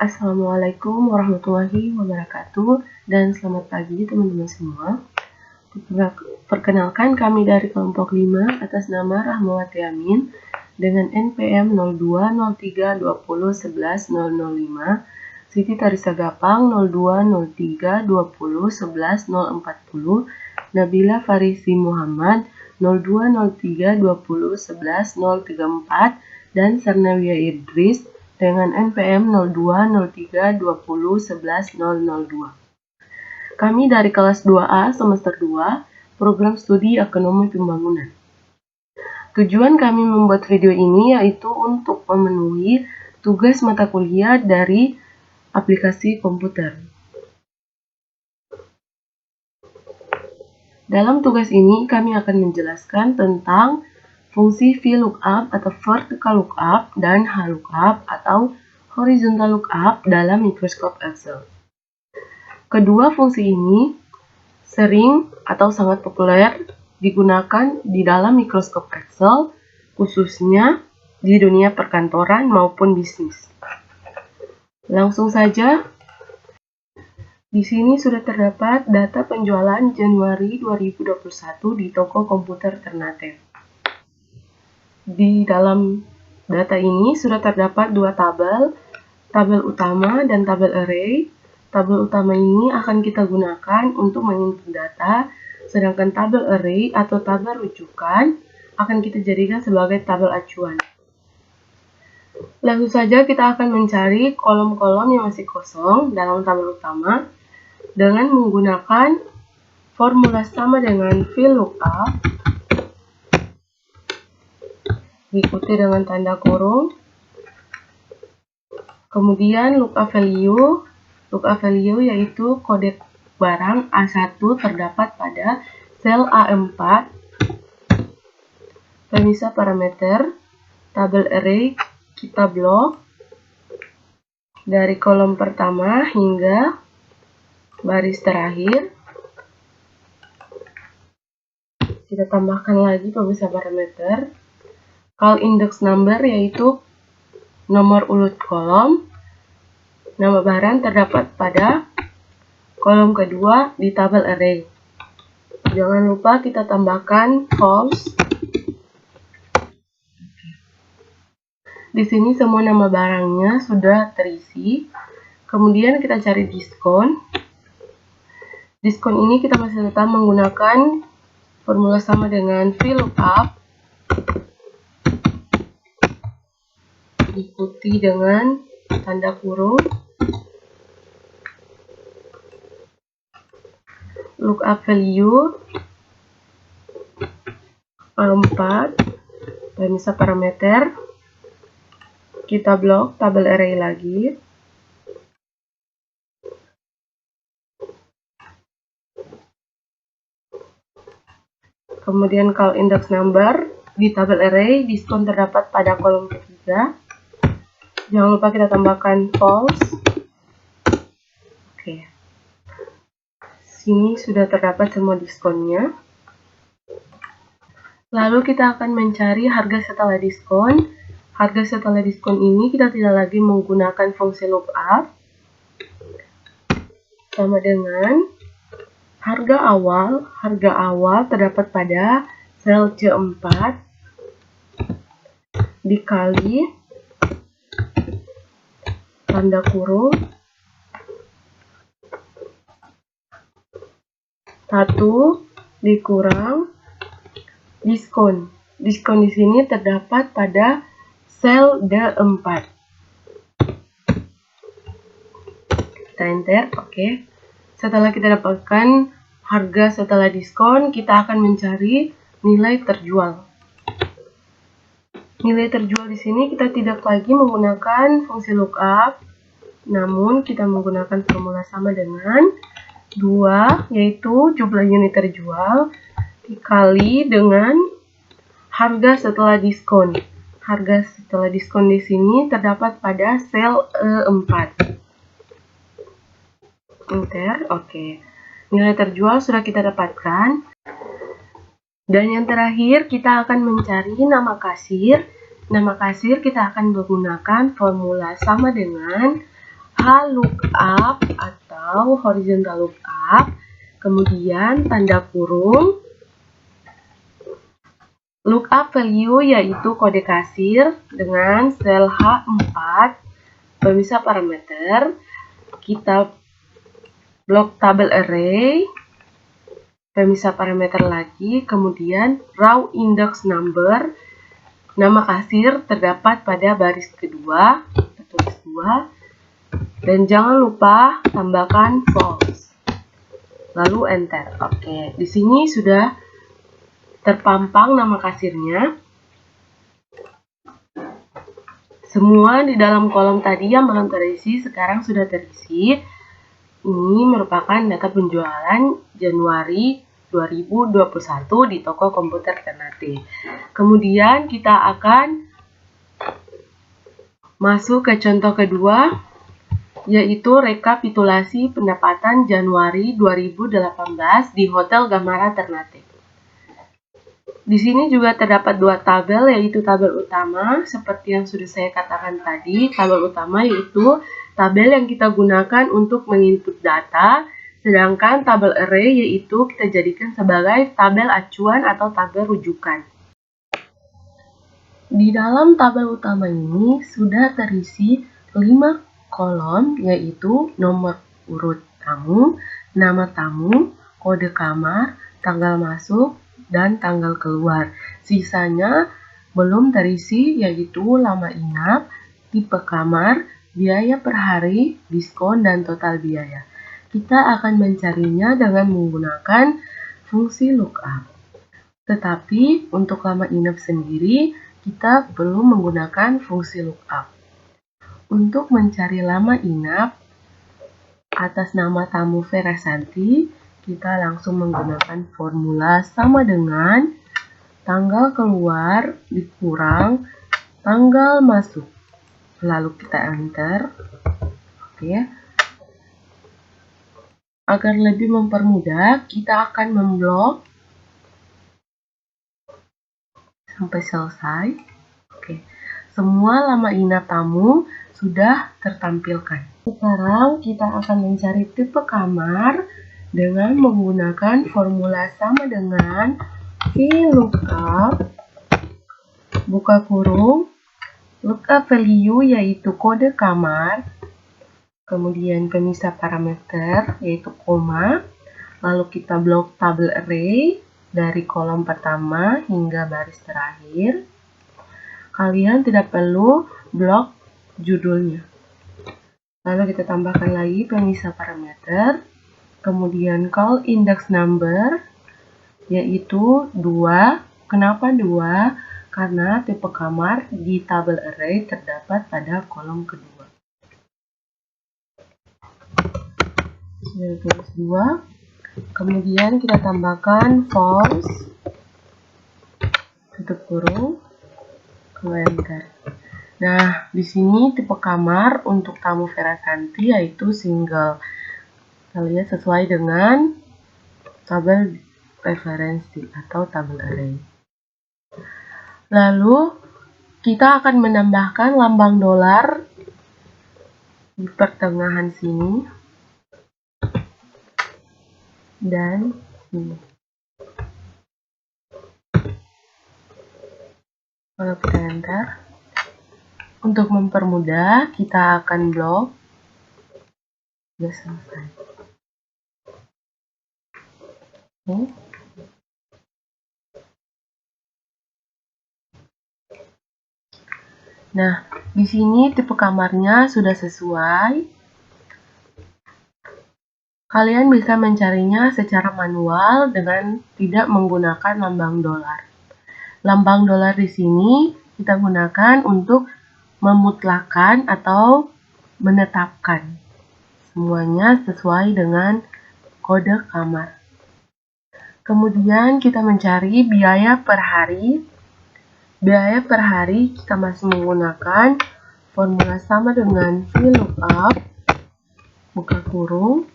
Assalamualaikum warahmatullahi wabarakatuh dan selamat pagi teman-teman semua. Perkenalkan kami dari kelompok 5 atas nama Rahmawati Amin dengan NPM 020320111005, Siti Tarisa Gapang 020320111040, Nabila Farisi Muhammad 020320111034 dan Sarnawia Idris dengan NPM 020320111002. Kami dari kelas 2A semester 2, program studi ekonomi pembangunan. Tujuan kami membuat video ini yaitu untuk memenuhi tugas mata kuliah dari aplikasi komputer. Dalam tugas ini kami akan menjelaskan tentang fungsi VLOOKUP atau Vertical Lookup dan HLOOKUP atau Horizontal Lookup dalam mikroskop Excel. Kedua fungsi ini sering atau sangat populer digunakan di dalam mikroskop Excel, khususnya di dunia perkantoran maupun bisnis. Langsung saja, di sini sudah terdapat data penjualan Januari 2021 di toko komputer Ternate. Di dalam data ini sudah terdapat dua tabel utama dan tabel array. Tabel utama ini akan kita gunakan untuk menginput data, sedangkan tabel array atau tabel rujukan akan kita jadikan sebagai tabel acuan. Langsung saja kita akan mencari kolom-kolom yang masih kosong dalam tabel utama dengan menggunakan formula sama dengan VLOOKUP, diikuti dengan tanda kurung, kemudian lookup value. Lookup value yaitu kode barang A1 terdapat pada sel A4, pemisah parameter, tabel array kita blok dari kolom pertama hingga baris terakhir. Kita tambahkan lagi pemisah parameter. Call index number yaitu nomor urut kolom. Nama barang terdapat pada kolom kedua di tabel array. Jangan lupa kita tambahkan false. Di sini semua nama barangnya sudah terisi. Kemudian kita cari diskon. Diskon ini kita masih tetap menggunakan formula sama dengan VLOOKUP, diikuti dengan tanda kurung, lookup value A4, pemisah parameter, kita blok tabel array lagi, kemudian call index number di tabel array, diskon terdapat pada kolom ketiga. Jangan lupa kita tambahkan false. Oke. Sini sudah terdapat semua diskonnya. Lalu kita akan mencari harga setelah diskon. Harga setelah diskon ini kita tidak lagi menggunakan fungsi lookup. Sama dengan harga awal. Harga awal terdapat pada sel C4 dikali tanda kurung 1 dikurang diskon. Diskon di sini terdapat pada sel D4. Kita enter, oke. Setelah kita dapatkan harga setelah diskon, kita akan mencari nilai terjual. Nilai terjual di sini kita tidak lagi menggunakan fungsi lookup, namun kita menggunakan formula sama dengan 2, yaitu jumlah unit terjual dikali dengan harga setelah diskon. Harga setelah diskon di sini terdapat pada sel E4. Enter, oke. Nilai terjual sudah kita dapatkan. Dan yang terakhir kita akan mencari nama kasir. Nama kasir kita akan menggunakan formula sama dengan HLOOKUP atau horizontal lookup, kemudian tanda kurung, lookup value yaitu kode kasir dengan sel H4, pemisah parameter, kita blok tabel array, pemisah parameter lagi, kemudian raw index number, nama kasir terdapat pada baris kedua, kita tulis 2, dan jangan lupa tambahkan false, lalu enter. Oke, di sini sudah terpampang nama kasirnya. Semua di dalam kolom tadi yang belum terisi sekarang sudah terisi. Ini merupakan data penjualan Januari 2021 di toko komputer Ternate. Kemudian kita akan masuk ke contoh kedua, yaitu rekapitulasi pendapatan Januari 2018 di Hotel Gamara Ternate. Di sini juga terdapat dua tabel, yaitu tabel utama, seperti yang sudah saya katakan tadi. Tabel utama yaitu tabel yang kita gunakan untuk menginput data, sedangkan tabel array yaitu kita jadikan sebagai tabel acuan atau tabel rujukan. Di dalam tabel utama ini sudah terisi 5 kolom, yaitu nomor urut tamu, nama tamu, kode kamar, tanggal masuk, dan tanggal keluar. Sisanya belum terisi, yaitu lama inap, tipe kamar, biaya per hari, diskon, dan total biaya. Kita akan mencarinya dengan menggunakan fungsi lookup. Tetapi untuk lama inap sendiri, kita perlu menggunakan fungsi lookup. Untuk mencari lama inap atas nama tamu Vera Santi, kita langsung menggunakan formula sama dengan tanggal keluar dikurang tanggal masuk. Lalu kita enter. Oke. Agar lebih mempermudah, kita akan memblok sampai selesai. Oke. Semua lama inap tamu sudah tertampilkan. Sekarang kita akan mencari tipe kamar dengan menggunakan formula sama dengan VLOOKUP, buka kurung, lookup value yaitu kode kamar, kemudian pemisah parameter yaitu koma, lalu kita blok tabel array dari kolom pertama hingga baris terakhir. Kalian tidak perlu blok judulnya. Lalu kita tambahkan lagi pemisah parameter, kemudian call index number yaitu 2. Kenapa 2? Karena tipe kamar di tabel array terdapat pada kolom kedua. Sudah tulis 2. Kemudian kita tambahkan false, tutup kurung, enter. Nah, di sini tipe kamar untuk tamu Vera Santi yaitu single. Kita lihat sesuai dengan tabel referensi atau tabel array. Lalu kita akan menambahkan lambang dolar di pertengahan sini dan ini. Lalu kita enter. Untuk mempermudah, kita akan blok. Sudah selesai. Oke. Nah, di sini tipe kamarnya sudah sesuai. Kalian bisa mencarinya secara manual dengan tidak menggunakan lambang dolar. Lambang dolar di sini kita gunakan untuk memutlakan atau menetapkan. Semuanya sesuai dengan kode kamar. Kemudian kita mencari biaya per hari. Biaya per hari kita masih menggunakan formula sama dengan VLOOKUP, buka kurung,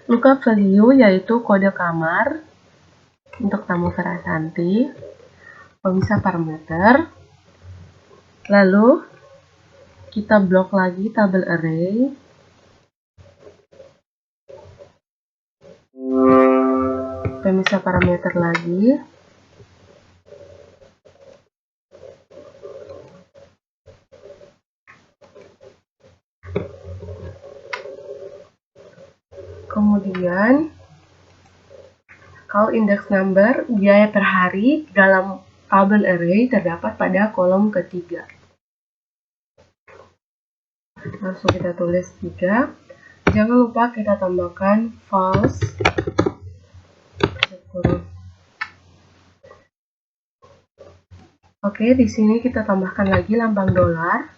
lookup value yaitu kode kamar untuk tamu Vera Santi, pemisah parameter, lalu Kita blok lagi tabel array. Pemisah parameter lagi. Kemudian call index number, biaya per hari dalam tabel array terdapat pada kolom ketiga. Langsung kita tulis 3. Jangan lupa kita tambahkan false. Oke, di sini kita tambahkan lagi lambang dolar.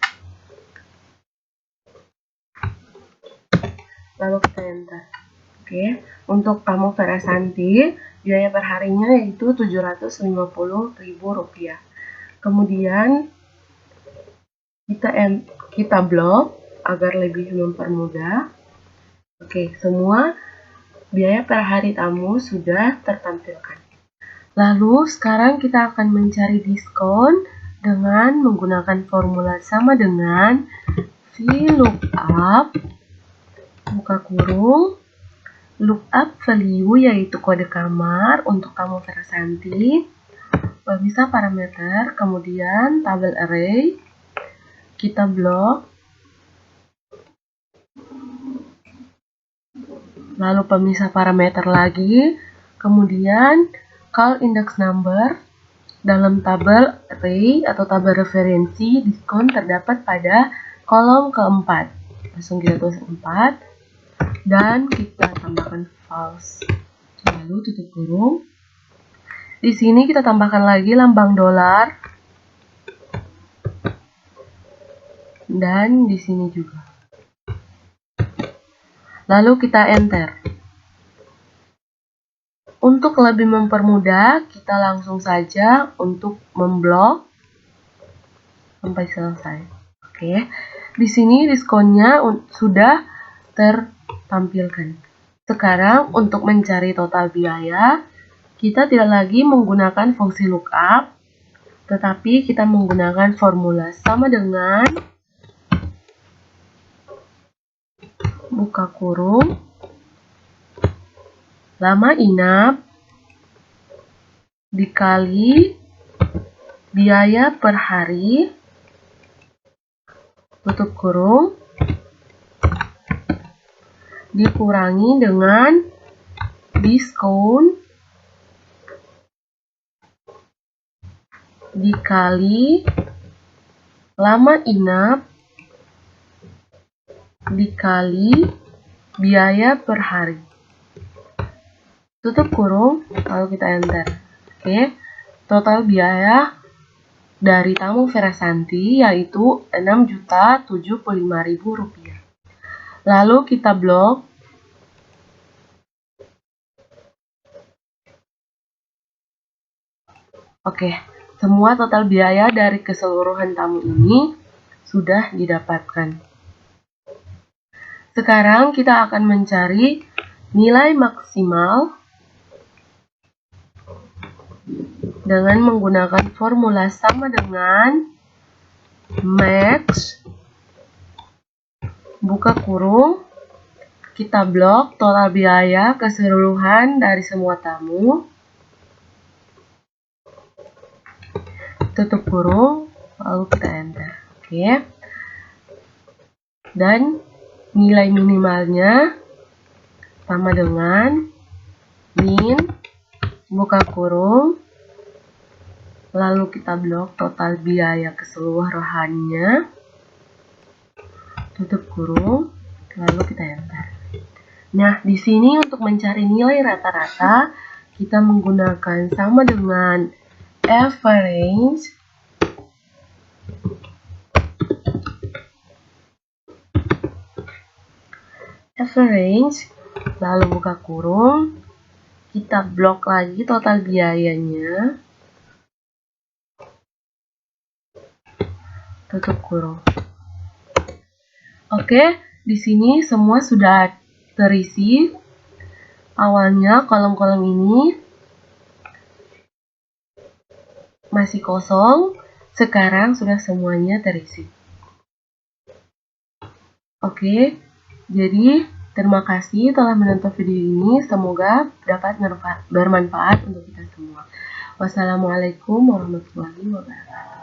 Lalu kita enter. Oke, untuk tamu Vera Santi, biaya perharinya yaitu Rp750.000. Kemudian kita blok agar lebih mempermudah. Oke, semua biaya per hari tamu sudah tertampilkan. Lalu sekarang kita akan mencari diskon dengan menggunakan formula sama dengan VLOOKUP, buka kurung, lookup value yaitu kode kamar untuk tamu Vera Santi, pemisah parameter, kemudian tabel array, kita blok, lalu pemisah parameter lagi, kemudian call index number dalam tabel array atau tabel referensi diskon terdapat pada kolom keempat. Langsung kita tulis 4 dan kita tambahkan false. Lalu tutup kurung. Di sini kita tambahkan lagi lambang dolar dan di sini juga. Lalu kita enter. Untuk lebih mempermudah, kita langsung saja untuk memblok sampai selesai. Oke, di sini diskonnya sudah tertampilkan. Sekarang untuk mencari total biaya, kita tidak lagi menggunakan fungsi lookup, tetapi kita menggunakan formula sama dengan buka kurung, lama inap dikali biaya per hari, tutup kurung, dikurangi dengan diskon dikali lama inap dikali biaya per hari. Tutup kurung, lalu kita enter. Oke, total biaya dari tamu Vera Santi yaitu Rp6.075.000. Lalu kita blok. Oke, semua total biaya dari keseluruhan tamu ini sudah didapatkan. Sekarang kita akan mencari nilai maksimal dengan menggunakan formula sama dengan max, buka kurung, kita blok total biaya keseluruhan dari semua tamu, tutup kurung, lalu kita enter. Oke. Dan nilai minimalnya sama dengan min, buka kurung, lalu kita blok total biaya keseluruhannya, tutup kurung, lalu kita enter. Nah, di sini untuk mencari nilai rata-rata, kita menggunakan sama dengan average lalu buka kurung, kita blok lagi total biayanya, tutup kurung. Oke, di sini semua sudah terisi. Awalnya kolom-kolom ini masih kosong, sekarang sudah semuanya terisi. Oke, jadi terima kasih telah menonton video ini. Semoga dapat bermanfaat untuk kita semua. Wassalamualaikum warahmatullahi wabarakatuh.